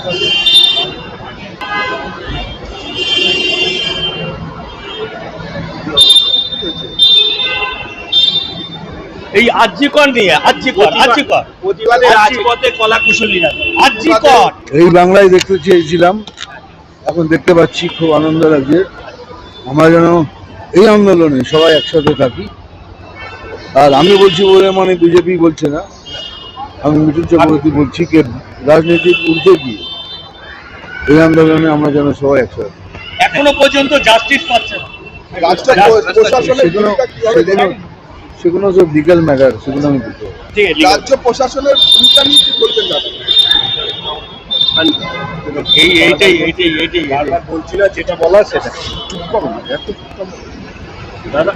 এই আরজিকর নিয়ে প্রতিবাদে রাজপথে কলা কুশলীরা আরজিকর এই বাংলায় দেখতে চেয়েছিলাম, এখন দেখতে পাচ্ছি, খুব আনন্দ লাগছে। আমরা যেন এই আন্দোলনে সবাই একসাথে থাকি। আর আমি বলছি বলে মানে বিজেপি বলছে না, আমি মিঠুন চক্রবর্তী বলছি যে রাজনীতির ঊর্ধ্বে গিয়ে এই আন্দোলনে আমরা যেন সবাই একসাথে। এখনো পর্যন্ত জাস্টিস পাচ্ছে না, সেগুলো সব লিগ্যাল ম্যাটার, সেগুলো আমি বলতে পারি। রাজ্য প্রশাসনের ভূমিকা নিয়ে কি বলবেন এইটাই বলছি না, যেটা বলা সেটা দাদা।